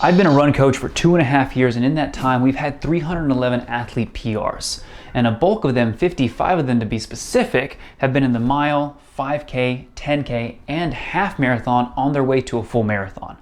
I've been a run coach for 2.5 years, and in that time, we've had 311 athlete PRs. And a bulk of them, 55 of them to be specific, have been in the mile, 5K, 10K, and half marathon on their way to a full marathon.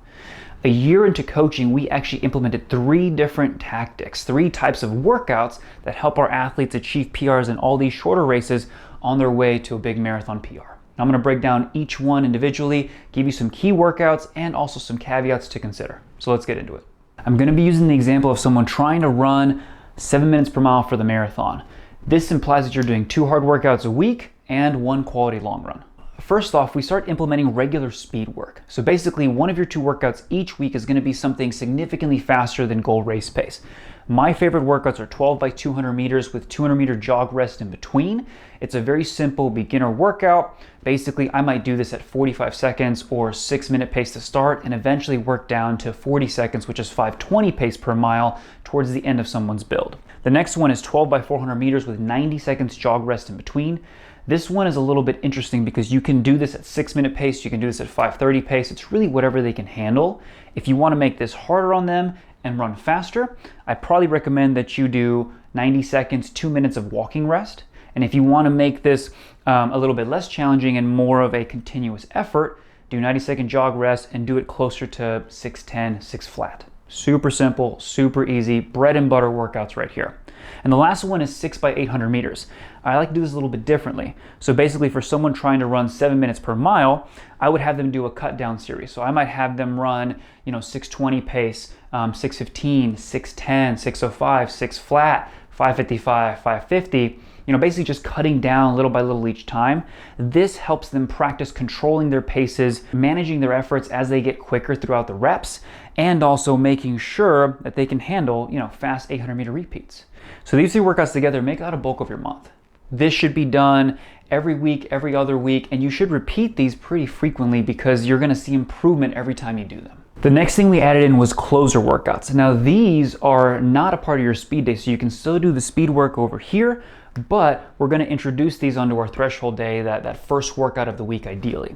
A year into coaching, we actually implemented 3 different tactics, 3 types of workouts that help our athletes achieve PRs in all these shorter races on their way to a big marathon PR. I'm going to break down each one individually, give you some key workouts, and also some caveats to consider. So let's get into it. I'm going to be using the example of someone trying to run 7 minutes per mile for the marathon. This implies that you're doing 2 hard workouts a week and 1 quality long run. First off, we start implementing regular speed work. So basically, one of your 2 workouts each week is going to be something significantly faster than goal race pace. My favorite workouts are 12 by 200 meters with 200-meter jog rest in between. It's a very simple beginner workout. Basically, I might do this at 45 seconds or 6-minute pace to start and eventually work down to 40 seconds, which is 5:20 pace per mile towards the end of someone's build. The next one is 12 by 400 meters with 90 seconds jog rest in between. This one is a little bit interesting because you can do this at 6-minute pace, you can do this at 5:30 pace. It's really whatever they can handle. If you want to make this harder on them and run faster, I probably recommend that you do 90 seconds, 2 minutes of walking rest. And if you want to make this a little bit less challenging and more of a continuous effort, do 90-second jog rest and do it closer to 6:10, 6 flat. Super simple, super easy, bread and butter workouts right here. And the last one is 6 by 800 meters. I like to do this a little bit differently. So basically for someone trying to run 7 minutes per mile, I would have them do a cut down series. So I might have them run, 6:20 pace, 6:15, 6:10, 6:05, 6 flat, 5:55, 5:50, basically just cutting down little by little each time. This helps them practice controlling their paces, managing their efforts as they get quicker throughout the reps, and also making sure that they can handle, fast 800-meter repeats. So these 3 workouts together make out a bulk of your month. This should be done every week, every other week, and you should repeat these pretty frequently because you're going to see improvement every time you do them. The next thing we added in was closer workouts. Now these are not a part of your speed day, so you can still do the speed work over here, but we're going to introduce these onto our threshold day, that first workout of the week ideally.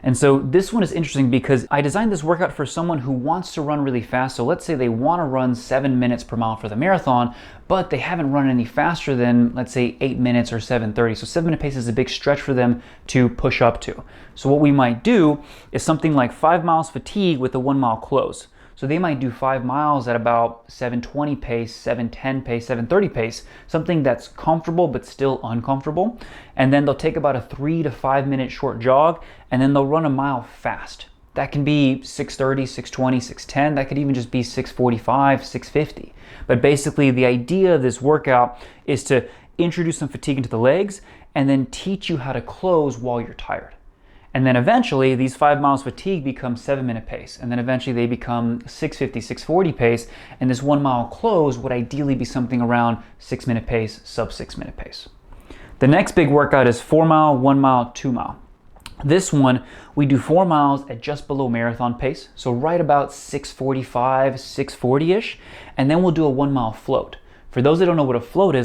And so this one is interesting because I designed this workout for someone who wants to run really fast. So let's say they want to run 7 minutes per mile for the marathon, but they haven't run any faster than, let's say, 8 minutes or 7:30. So 7-minute pace is a big stretch for them to push up to. So what we might do is something like 5 miles fatigue with a 1-mile close. So they might do 5 miles at about 7:20 pace, 7:10 pace, 7:30 pace, something that's comfortable but still uncomfortable. And then they'll take about a 3 to 5 minute short jog, and then they'll run a mile fast. That can be 6:30, 6:20, 6:10. That could even just be 6:45, 6:50. But basically the idea of this workout is to introduce some fatigue into the legs and then teach you how to close while you're tired. And then eventually these 5 miles fatigue become 7-minute pace. And then eventually they become 6:50, 6:40 pace. And this 1-mile close would ideally be something around 6-minute pace, sub 6-minute pace. The next big workout is 4 mile, 1 mile, 2 mile. This one, we do 4 miles at just below marathon pace. So right about 6:45, 6:40-ish. And then we'll do a 1-mile float. For those that don't know what a float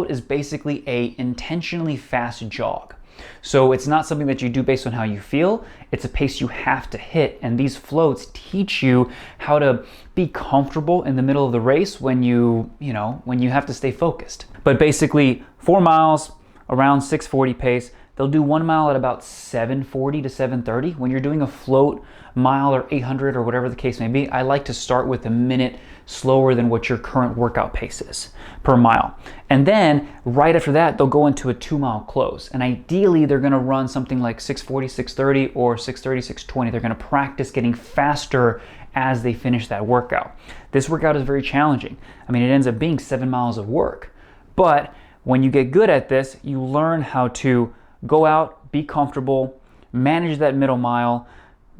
is basically a intentionally fast jog. So it's not something that you do based on how you feel, it's a pace you have to hit, and these floats teach you how to be comfortable in the middle of the race when you have to stay focused. But basically 4 miles around 6:40 pace, they'll do 1 mile at about 7:40 to 7:30. When you're doing a float mile or 800 or whatever the case may be, I like to start with a minute slower than what your current workout pace is per mile. And then right after that, they'll go into a 2-mile close. And ideally, they're going to run something like 6:40, 6:30 or 6:30, 6:20. They're going to practice getting faster as they finish that workout. This workout is very challenging. It ends up being 7 miles of work. But when you get good at this, you learn how to go out, be comfortable, manage that middle mile,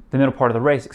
the middle part of the race,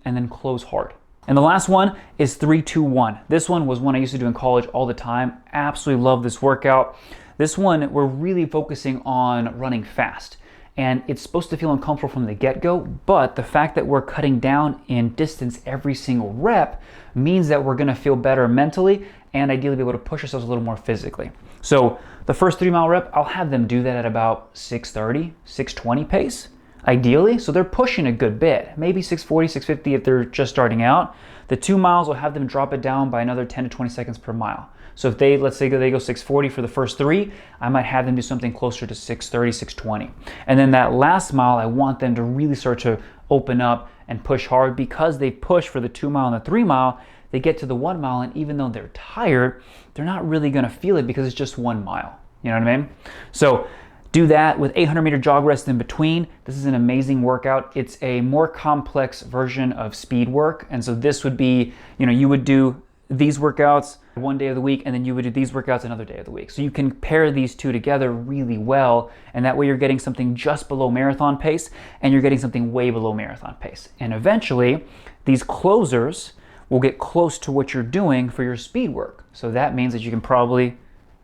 and then close hard. And the last one is 3-2-1. This one was one I used to do in college all the time. Absolutely love this workout. This one, we're really focusing on running fast. And it's supposed to feel uncomfortable from the get-go, but the fact that we're cutting down in distance every single rep means that we're gonna feel better mentally and ideally be able to push ourselves a little more physically. So the first 3-mile rep, I'll have them do that at about 6:30, 6:20 pace. ideally. So they're pushing a good bit, maybe 640, 650 if they're just starting out. The 2 miles will have them drop it down by another 10 to 20 seconds per mile. So if they, let's say they go 6:40 for the first 3, I might have them do something closer to 6:30, 6:20. And then that last mile, I want them to really start to open up and push hard, because they push for the 2 mile and the 3 mile. They get to the 1 mile, and even though they're tired, they're not really gonna feel it because it's just 1 mile. You know what I mean? So do that with 800-meter jog rest in between. This is an amazing workout. It's a more complex version of speed work. And so this would be, you would do these workouts one day of the week, and then you would do these workouts another day of the week. So you can pair these two together really well, and that way you're getting something just below marathon pace, and you're getting something way below marathon pace. And eventually, these closers will get close to what you're doing for your speed work. So that means that you can probably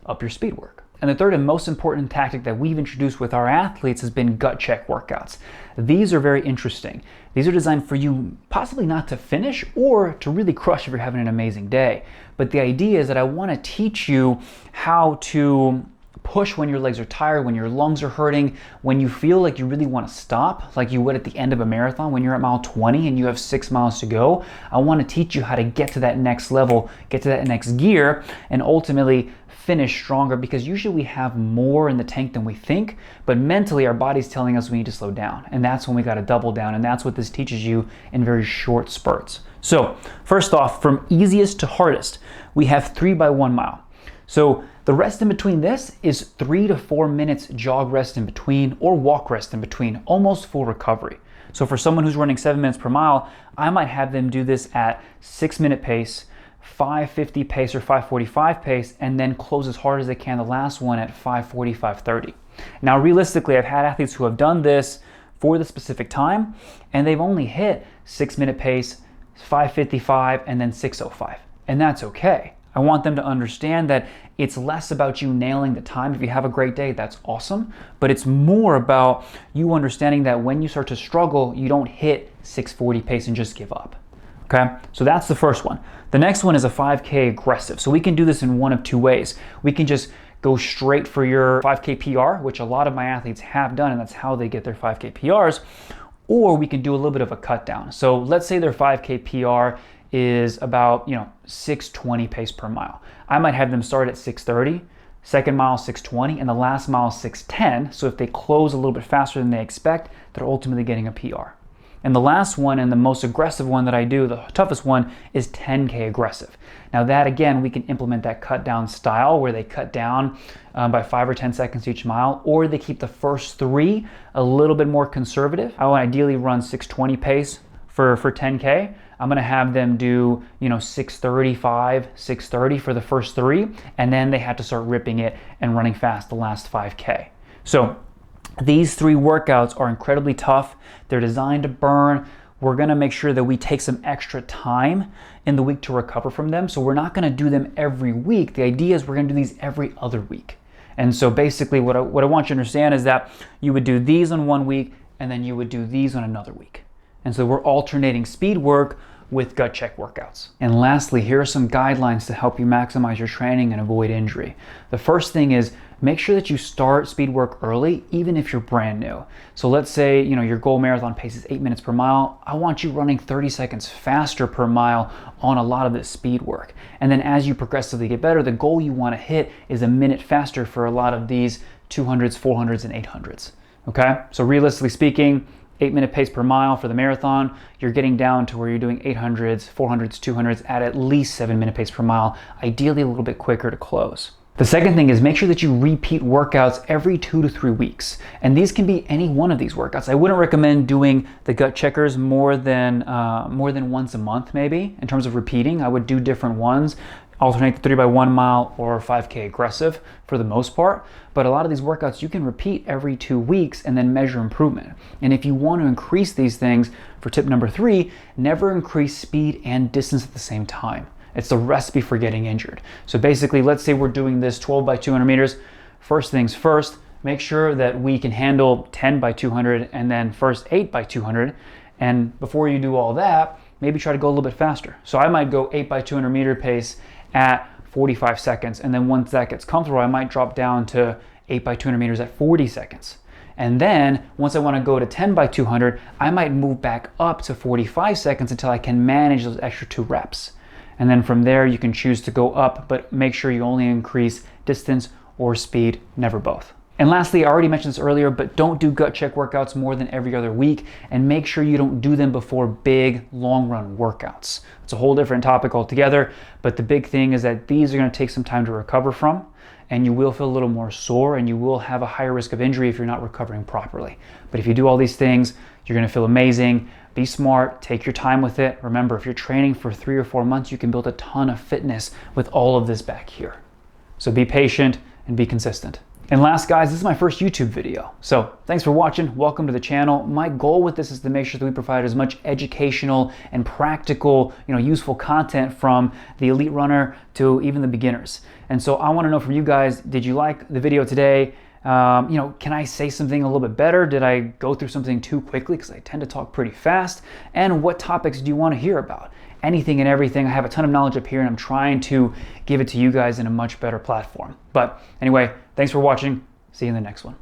up your speed work. And the third and most important tactic that we've introduced with our athletes has been gut check workouts. These are very interesting. These are designed for you possibly not to finish or to really crush if you're having an amazing day. But the idea is that I want to teach you how to push when your legs are tired, when your lungs are hurting, when you feel like you really want to stop, like you would at the end of a marathon when you're at mile 20 and you have 6 miles to go. I want to teach you how to get to that next level, get to that next gear, and ultimately finish stronger, because usually we have more in the tank than we think, but mentally our body's telling us we need to slow down, and that's when we got to double down, and that's what this teaches you in very short spurts. So first off, from easiest to hardest, we have 3 by 1 mile. So the rest in between this is 3 to 4 minutes jog rest in between, or walk rest in between, almost full recovery. So for someone who's running 7 minutes per mile, I might have them do this at 6-minute pace, 5:50 pace or 5:45 pace, and then close as hard as they can the last one at 5:40, 5:30. Now realistically, I've had athletes who have done this for the specific time, and they've only hit 6-minute pace, 5:55, and then 6:05, and that's okay. I want them to understand that it's less about you nailing the time. If you have a great day, that's awesome, but it's more about you understanding that when you start to struggle, you don't hit 6:40 pace and just give up. Okay, so that's the first one. The next one is a 5K aggressive. So we can do this in one of two ways. We can just go straight for your 5K PR, which a lot of my athletes have done, and that's how they get their 5K PRs, or we can do a little bit of a cut down. So let's say their 5K PR is about 6:20 pace per mile. I might have them start at 6:30, second mile 6:20, and the last mile 6:10. So if they close a little bit faster than they expect, they're ultimately getting a PR. And the last one, and the most aggressive one that I do, the toughest one, is 10K aggressive. Now that, again, we can implement that cut down style where they cut down by 5 or 10 seconds each mile, or they keep the first 3 a little bit more conservative. I want ideally run 6:20 pace for 10K. I'm gonna have them do 6:35, 6:30 for the first 3, and then they have to start ripping it and running fast the last 5K. So these 3 workouts are incredibly tough. They're designed to burn. We're gonna make sure that we take some extra time in the week to recover from them. So we're not gonna do them every week. The idea is we're gonna do these every other week. And so basically what I want you to understand is that you would do these on one week, and then you would do these on another week. And so we're alternating speed work with gut check workouts. And lastly, here are some guidelines to help you maximize your training and avoid injury. The first thing is make sure that you start speed work early, even if you're brand new. So let's say your goal marathon pace is 8 minutes per mile. I want you running 30 seconds faster per mile on a lot of this speed work. And then as you progressively get better, the goal you want to hit is a minute faster for a lot of these 200s, 400s, and 800s. Okay, so realistically speaking, 8-minute pace per mile for the marathon, you're getting down to where you're doing 800s, 400s, 200s at least 7-minute pace per mile, ideally a little bit quicker to close. The second thing is make sure that you repeat workouts every 2 to 3 weeks. And these can be any one of these workouts. I wouldn't recommend doing the gut checkers more than once a month maybe. In terms of repeating, I would do different ones. Alternate the 3 by 1 mile or 5K aggressive for the most part. But a lot of these workouts you can repeat every 2 weeks and then measure improvement. And if you want to increase these things, for tip number 3, never increase speed and distance at the same time. It's the recipe for getting injured. So basically, let's say we're doing this 12 by 200 meters. First things first, make sure that we can handle 10 by 200 and then first 8 by 200. And before you do all that, maybe try to go a little bit faster. So I might go 8 by 200 meter pace at 45 seconds. And then once that gets comfortable, I might drop down to 8 by 200 meters at 40 seconds. And then once I want to go to 10 by 200, I might move back up to 45 seconds until I can manage those extra 2 reps. And then from there, you can choose to go up, but make sure you only increase distance or speed, never both. And lastly, I already mentioned this earlier, but don't do gut check workouts more than every other week, and make sure you don't do them before big long run workouts. It's a whole different topic altogether, but the big thing is that these are going to take some time to recover from, and you will feel a little more sore, and you will have a higher risk of injury if you're not recovering properly. But if you do all these things, you're going to feel amazing. Be smart, take your time with it. Remember, if you're training for 3 or 4 months, you can build a ton of fitness with all of this back here. So be patient and be consistent. And last, guys, this is my first YouTube video. So thanks for watching. Welcome to the channel. My goal with this is to make sure that we provide as much educational and practical, useful content from the elite runner to even the beginners. And so I want to know from you guys, did you like the video today? Can I say something a little bit better? Did I go through something too quickly? Because I tend to talk pretty fast. And what topics do you want to hear about? Anything and everything. I have a ton of knowledge up here, and I'm trying to give it to you guys in a much better platform. But anyway, thanks for watching. See you in the next one.